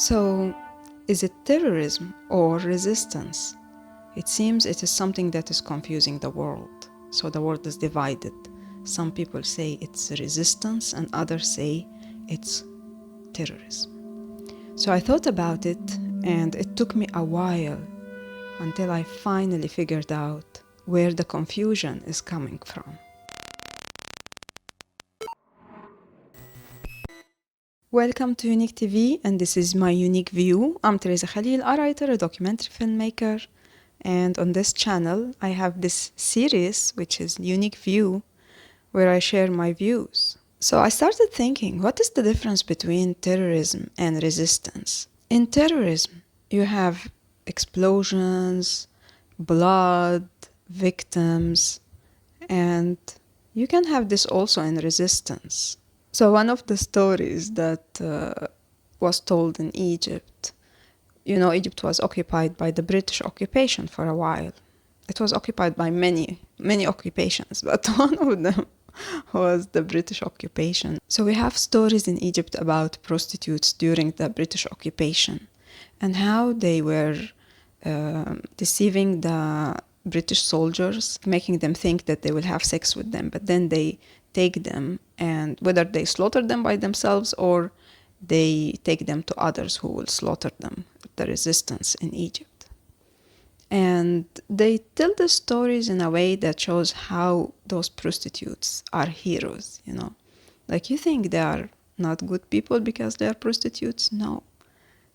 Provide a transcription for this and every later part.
So, is it terrorism or resistance? It seems it is something that is confusing the world. So the world is divided. Some people say it's resistance and others say it's terrorism. So I thought about it, and it took me a while until I finally figured out where the confusion is coming from. Welcome to Unique TV, and this is my unique view. I'm Teresa Khalil, a writer, a documentary filmmaker, and on this channel I have this series which is Unique View, where I share my views. So I started thinking, what is the difference between terrorism and resistance? In terrorism, you have explosions, blood, victims, and you can have this also in resistance. So one of the stories that was told in Egypt, Egypt was occupied by the British occupation for a while. It was occupied by many occupations, but one of them was the British occupation. So we have stories in Egypt about prostitutes during the British occupation and how they were deceiving the British soldiers, making them think that they will have sex with them, but then they take them, and whether they slaughter them by themselves or they take them to others who will slaughter them, the resistance in Egypt. And they tell the stories in a way that shows how those prostitutes are heroes, Like, you think they are not good people because they are prostitutes? No.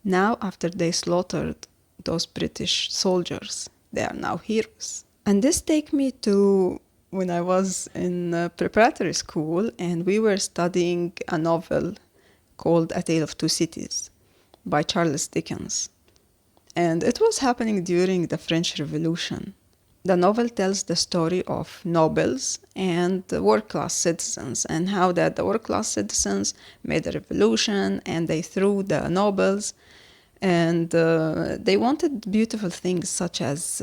Now, after they slaughtered those British soldiers, they are now heroes. And this takes me to when I was in preparatory school, and we were studying a novel called A Tale of Two Cities by Charles Dickens. And it was happening during the French Revolution. The novel tells the story of nobles and work-class citizens, and how that the work-class citizens made a revolution and they threw the nobles, and they wanted beautiful things such as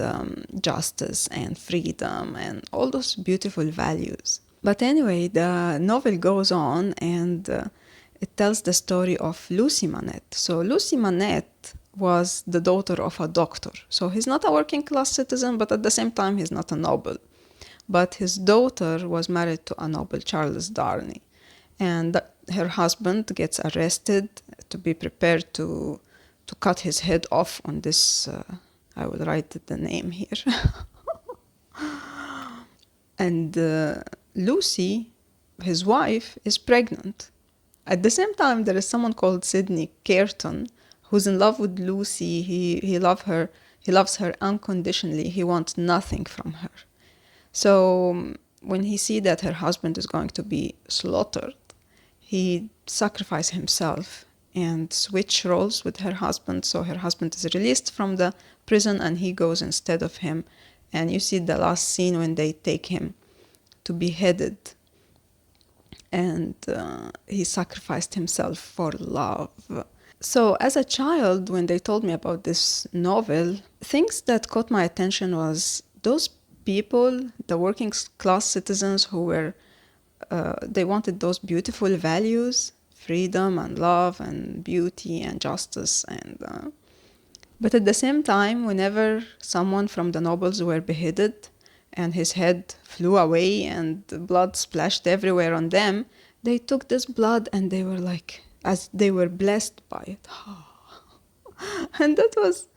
justice and freedom and all those beautiful values. But anyway, the novel goes on, and it tells the story of Lucy Manette. So Lucy Manette was the daughter of a doctor. So he's not a working class citizen, but at the same time he's not a noble. But his daughter was married to a noble, Charles Darnley. And her husband gets arrested to be prepared to cut his head off on this, I will write the name here. And Lucy, his wife, is pregnant. At the same time, there is someone called Sidney Careton who's in love with Lucy. He loves her unconditionally. He wants nothing from her. So when he sees that her husband is going to be slaughtered, he sacrifices himself and switch roles with her husband. So her husband is released from the prison and he goes instead of him. And you see the last scene when they take him to be beheaded. And he sacrificed himself for love. So as a child, when they told me about this novel, things that caught my attention was those people, the working class citizens who were, they wanted those beautiful values, freedom and love and beauty and justice. And but at the same time, whenever someone from the nobles were beheaded and his head flew away and blood splashed everywhere on them, they took this blood and they were like, as they were blessed by it. And that was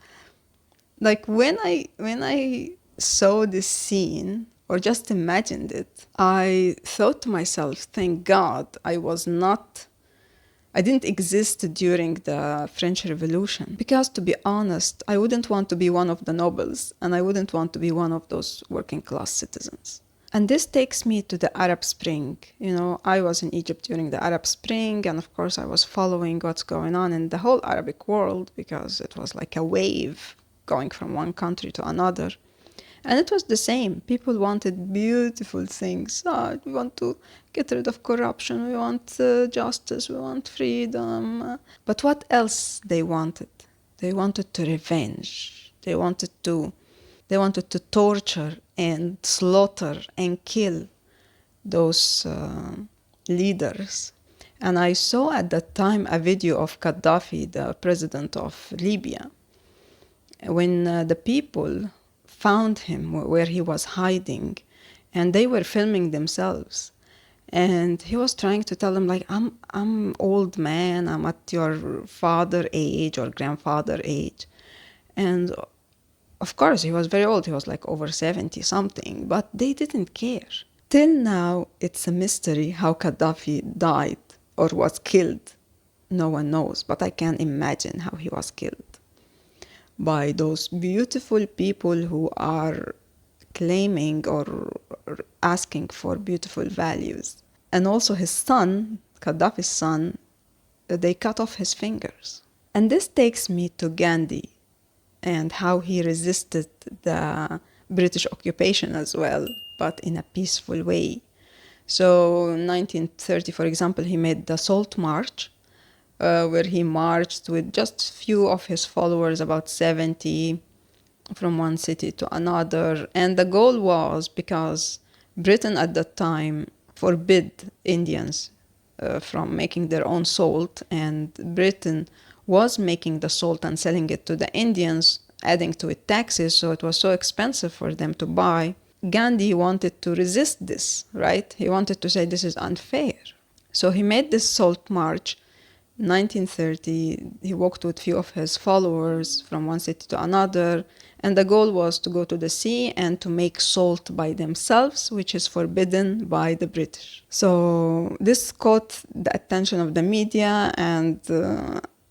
like, when I saw this scene or just imagined it, I thought to myself, thank God I didn't exist during the French Revolution, because to be honest, I wouldn't want to be one of the nobles and I wouldn't want to be one of those working class citizens. And this takes me to the Arab Spring. I was in Egypt during the Arab Spring, and of course I was following what's going on in the whole Arabic world, because it was like a wave going from one country to another. And it was the same. People wanted beautiful things. We want to get rid of corruption. We want justice. We want freedom. But what else they wanted? They wanted to revenge. They wanted to torture and slaughter and kill those leaders. And I saw at that time a video of Gaddafi, the president of Libya, when the people found him where he was hiding, and they were filming themselves. And he was trying to tell them, like, I'm old man, I'm at your father age or grandfather age. And of course, he was very old. He was like over 70 something, but they didn't care. Till now, it's a mystery how Gaddafi died or was killed. No one knows, but I can imagine how he was killed. By those beautiful people who are claiming or asking for beautiful values. And also his son, Gaddafi's son, they cut off his fingers. And this takes me to Gandhi and how he resisted the British occupation as well, but in a peaceful way. So in 1930, for example, he made the Salt March, where he marched with just few of his followers, about 70, from one city to another. And the goal was, because Britain at that time forbid Indians from making their own salt, and Britain was making the salt and selling it to the Indians, adding to it taxes, so it was so expensive for them to buy. Gandhi wanted to resist this, right? He wanted to say this is unfair. So he made this salt march. 1930, he walked with few of his followers from one city to another, and the goal was to go to the sea and to make salt by themselves, which is forbidden by the British. So this caught the attention of the media, and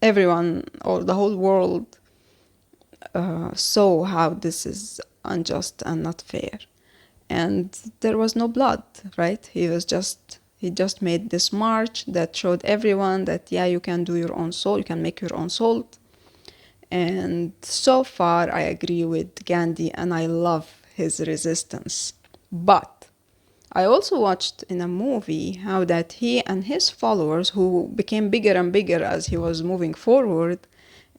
everyone, or the whole world, saw how this is unjust and not fair. And there was no blood, right? He just made this march that showed everyone that, yeah, you can do your own salt, you can make your own salt. And so far, I agree with Gandhi, and I love his resistance. But I also watched in a movie how that he and his followers, who became bigger and bigger as he was moving forward,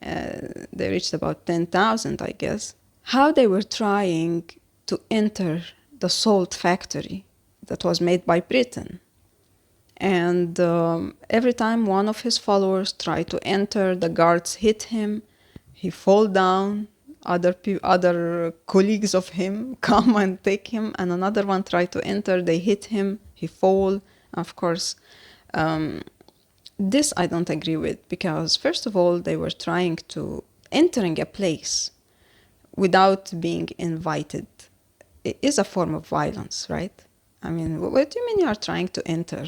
they reached about 10,000, I guess, how they were trying to enter the salt factory that was made by Britain. And every time one of his followers tried to enter, the guards hit him, he fall down, other colleagues of him come and take him, and another one tried to enter, they hit him, he fall. Of course, this I don't agree with, because first of all, they were trying to entering a place without being invited. It is a form of violence, right? I mean, what do you mean you are trying to enter?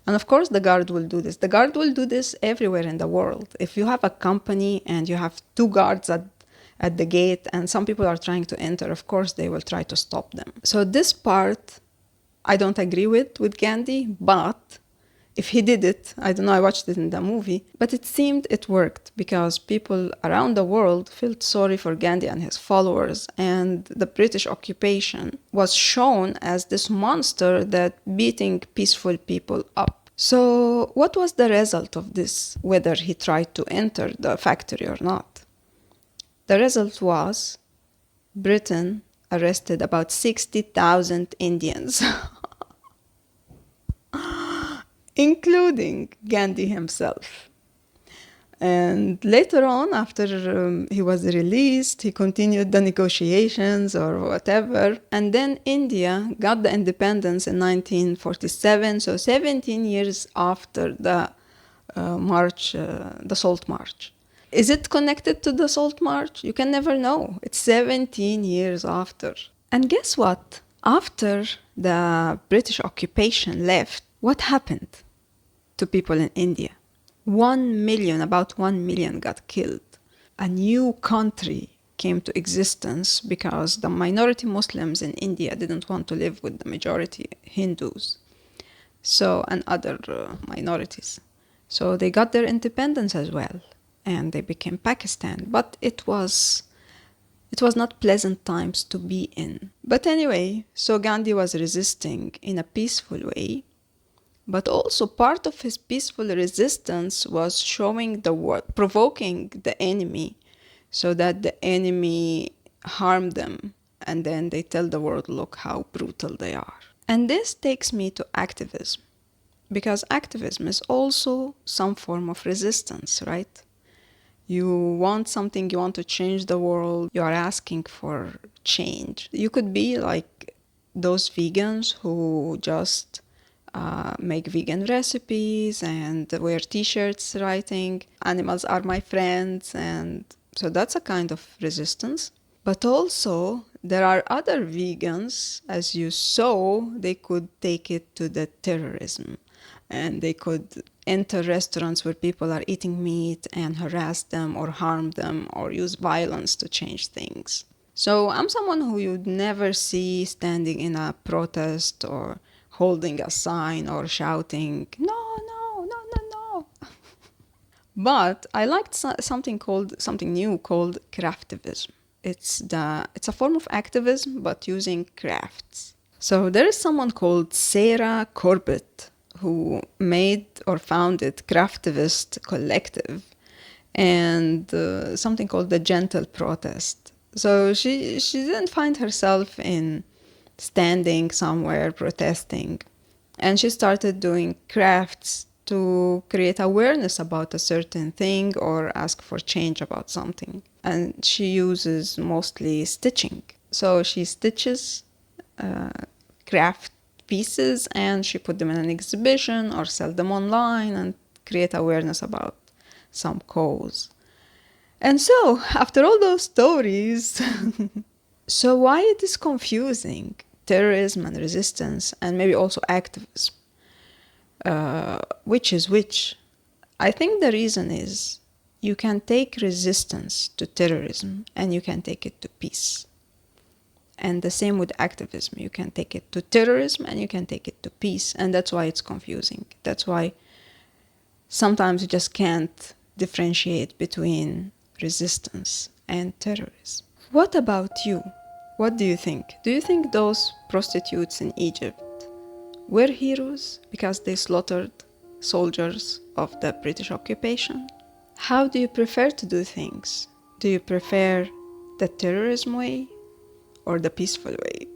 And of course, the guard will do this. The guard will do this everywhere in the world. If you have a company and you have two guards at the gate and some people are trying to enter, of course, they will try to stop them. So this part, I don't agree with Gandhi, but if he did it, I don't know, I watched it in the movie, but it seemed it worked because people around the world felt sorry for Gandhi and his followers, and the British occupation was shown as this monster that beating peaceful people up. So what was the result of this, whether he tried to enter the factory or not? The result was Britain arrested about 60,000 Indians. Including Gandhi himself. And later on, after he was released, he continued the negotiations or whatever. And then India got the independence in 1947, so 17 years after the the Salt March. Is it connected to the Salt March? You can never know. It's 17 years after. And guess what? After the British occupation left, what happened to people in India? 1 million, about 1 million got killed. A new country came to existence because the minority Muslims in India didn't want to live with the majority Hindus, so, and other minorities. So they got their independence as well, and they became Pakistan. But it was not pleasant times to be in. But anyway, so Gandhi was resisting in a peaceful way. But also part of his peaceful resistance was showing the world, provoking the enemy so that the enemy harm them. And then they tell the world, look how brutal they are. And this takes me to activism. Because activism is also some form of resistance, right? You want something, you want to change the world, you are asking for change. You could be like those vegans who just make vegan recipes and wear t-shirts writing, "Animals are my friends," and so that's a kind of resistance. But also, there are other vegans, as you saw, they could take it to the terrorism. And they could enter restaurants where people are eating meat and harass them or harm them or use violence to change things. So I'm someone who you'd never see standing in a protest or holding a sign or shouting, "No, no, no, no, no." But I liked something new called craftivism. It's a form of activism, but using crafts. So there is someone called Sarah Corbett who made or founded Craftivist Collective and something called the Gentle Protest. So she didn't find herself in standing somewhere protesting, and she started doing crafts to create awareness about a certain thing or ask for change about something. And she uses mostly stitching. So she stitches craft pieces and she put them in an exhibition or sell them online and create awareness about some cause. And so, after all those stories, so why it is confusing, terrorism and resistance, and maybe also activism? Which is which? I think the reason is you can take resistance to terrorism and you can take it to peace. And the same with activism. You can take it to terrorism and you can take it to peace. And that's why it's confusing. That's why sometimes you just can't differentiate between resistance and terrorism. What about you? What do you think? Do you think those prostitutes in Egypt were heroes because they slaughtered soldiers of the British occupation? How do you prefer to do things? Do you prefer the terrorism way or the peaceful way?